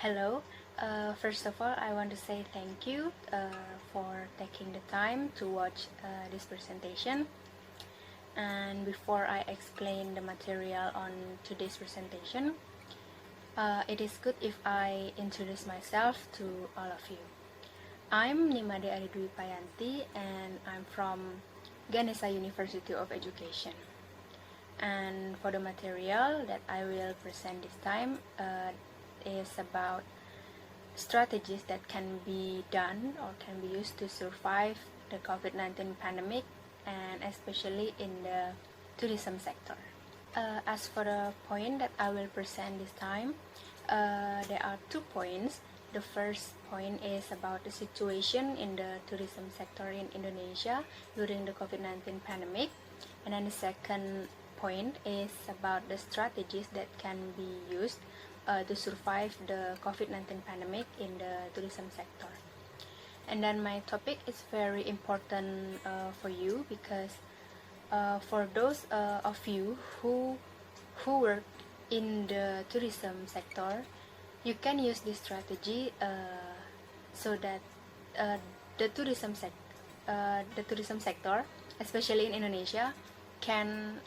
Hello. First of all, I want to say thank you for taking the time to watch this presentation. And before I explain the material on today's presentation, it is good if I introduce myself to all of you. I'm Nimade Dwipayanti and I'm from Ganesha University of Education. And for the material that I will present this time is about strategies that can be done or can be used to survive the COVID-19 pandemic, and especially in the tourism sector. As for the point that I will present this time, there are 2 points. The first point is about the situation in the tourism sector in Indonesia during the COVID-19 pandemic, and then the second point is about the strategies that can be used to survive the COVID-19 pandemic in the tourism sector. And then my topic is very important for you because for those of you who work in the tourism sector, you can use this strategy so that the tourism sector, especially in Indonesia, can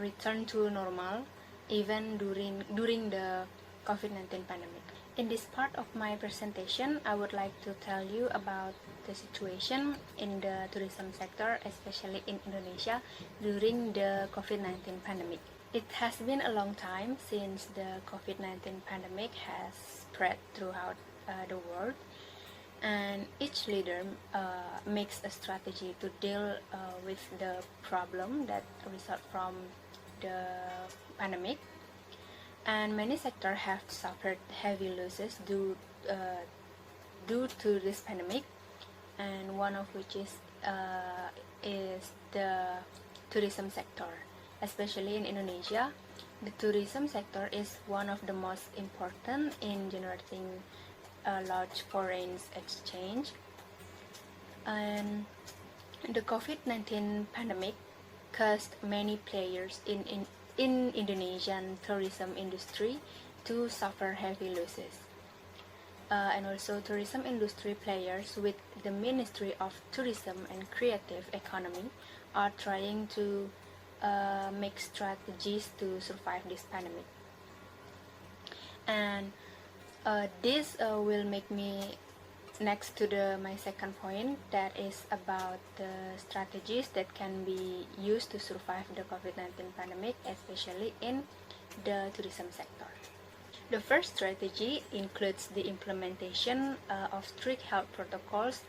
return to normal even during the COVID-19 pandemic. In this part of my presentation, I would like to tell you about the situation in the tourism sector, especially in Indonesia, during the COVID-19 pandemic. It has been a long time since the COVID-19 pandemic has spread throughout the world, and each leader makes a strategy to deal with the problem that result from the pandemic. And many sectors have suffered heavy losses due to this pandemic, and one of which is the tourism sector. Especially in Indonesia, the tourism sector is one of the most important in generating large foreign exchange. And the COVID-19 pandemic caused many players in Indonesian tourism industry to suffer heavy losses. And also tourism industry players with the Ministry of Tourism and Creative Economy are trying to make strategies to survive this pandemic. And this will make me next to my second point, that is about the strategies that can be used to survive the COVID-19 pandemic, especially in the tourism sector. The first strategy includes the implementation of strict health protocols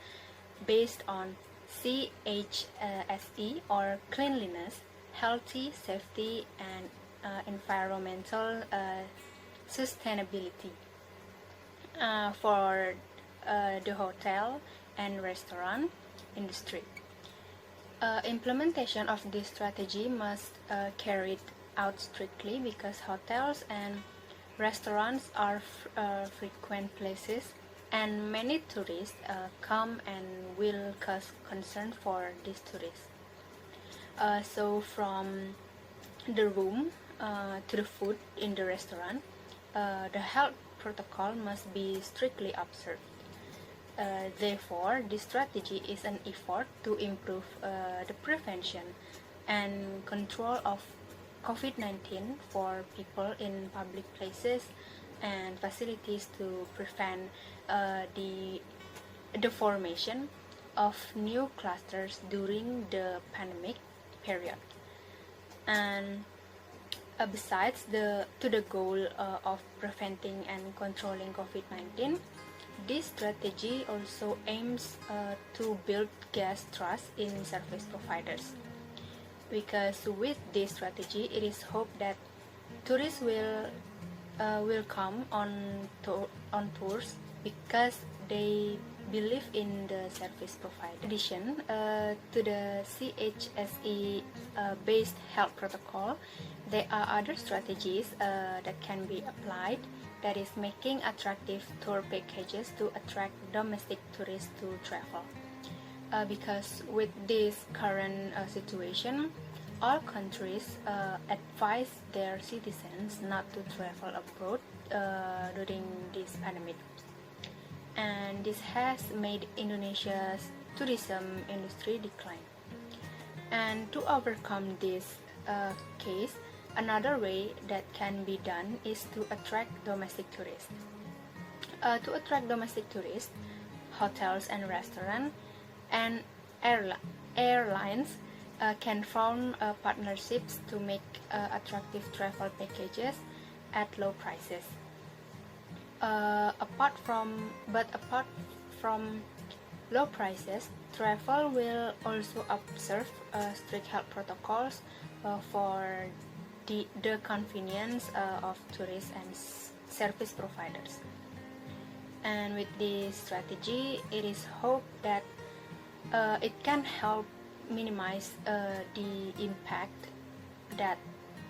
based on CHSE, or cleanliness, healthy, safety, and environmental sustainability for the hotel and restaurant industry. Implementation of this strategy must carried out strictly because hotels and restaurants are frequent places, and many tourists come and will cause concern for these tourists. So from the room to the food in the restaurant, the health protocol must be strictly observed. Therefore, this strategy is an effort to improve the prevention and control of COVID-19 for people in public places and facilities to prevent the formation of new clusters during the pandemic period. And besides the goal of preventing and controlling COVID-19, this strategy also aims to build guest trust in service providers, because with this strategy it is hoped that tourists will come on tours because they believe in the service provider. In addition to the CHSE based health protocol, there are other strategies that can be applied, that is making attractive tour packages to attract domestic tourists to travel. Because with this current situation, all countries advise their citizens not to travel abroad during this pandemic, and this has made Indonesia's tourism industry decline. And to overcome this case, another way that can be done is to attract domestic tourists. To attract domestic tourists, hotels and restaurants and airlines can form partnerships to make attractive travel packages at low prices. Apart from low prices, travel will also observe strict health protocols for the convenience of tourists and service providers. And with this strategy, it is hoped that it can help minimize the impact that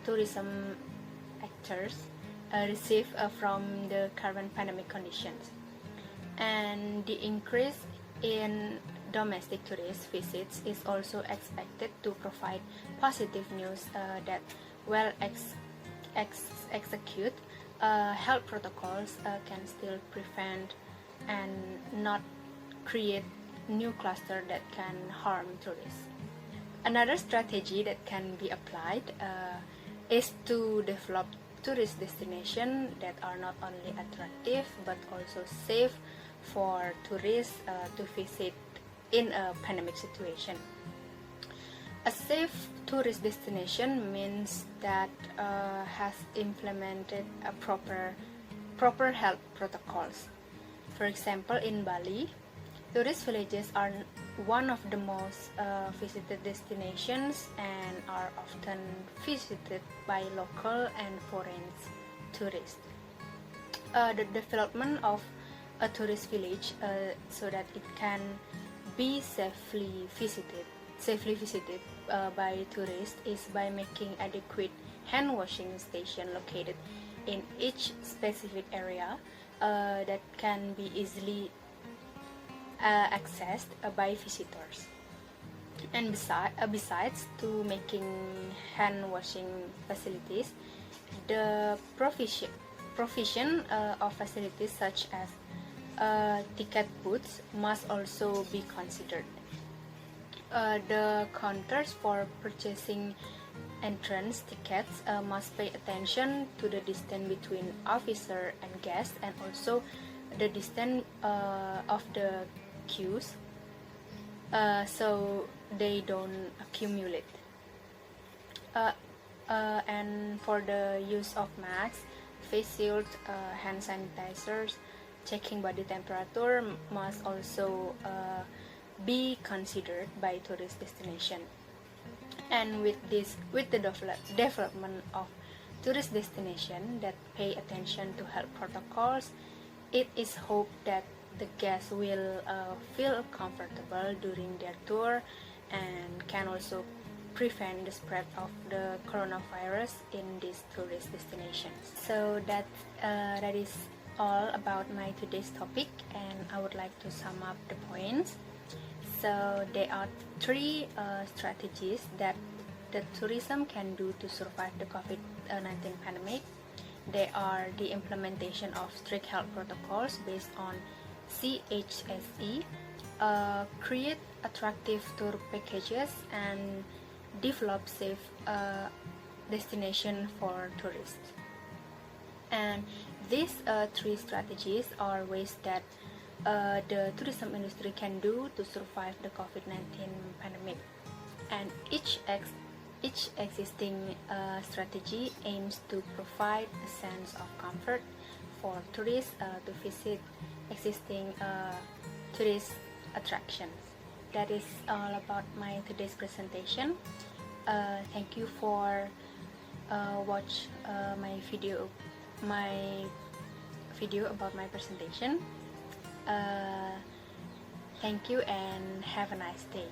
tourism actors receive from the current pandemic conditions. And the increase in domestic tourist visits is also expected to provide positive news that execute health protocols can still prevent and not create new cluster that can harm tourists. Another strategy that can be applied is to develop tourist destinations that are not only attractive but also safe for tourists to visit in a pandemic situation. A safe tourist destination means that has implemented a proper health protocols. For example, in Bali, tourist villages are one of the most visited destinations and are often visited by local and foreign tourists. The development of a tourist village so that it can be safely visited by tourists is by making adequate hand washing station located in each specific area that can be easily accessed by visitors. And besides to making hand washing facilities, the provision of facilities such as ticket booths must also be considered. The counters for purchasing entrance tickets must pay attention to the distance between officer and guest, and also the distance of the queues so they don't accumulate. And for the use of masks, face shields, hand sanitizers, checking body temperature must also be considered by tourist destination. And with the development of tourist destination that pay attention to health protocols, it is hoped that the guests will feel comfortable during their tour and can also prevent the spread of the coronavirus in these tourist destinations. So that is all about my today's topic, and I would like to sum up the points. So there are three strategies that the tourism can do to survive the COVID-19 pandemic. They are the implementation of strict health protocols based on CHSE, create attractive tour packages, and develop safe destination for tourists. And these three strategies are ways that the tourism industry can do to survive the COVID-19 pandemic. And each existing strategy aims to provide a sense of comfort for tourists to visit existing tourist attractions. That is all about my today's presentation. Thank you for watch my video about my presentation. Thank you and have a nice day.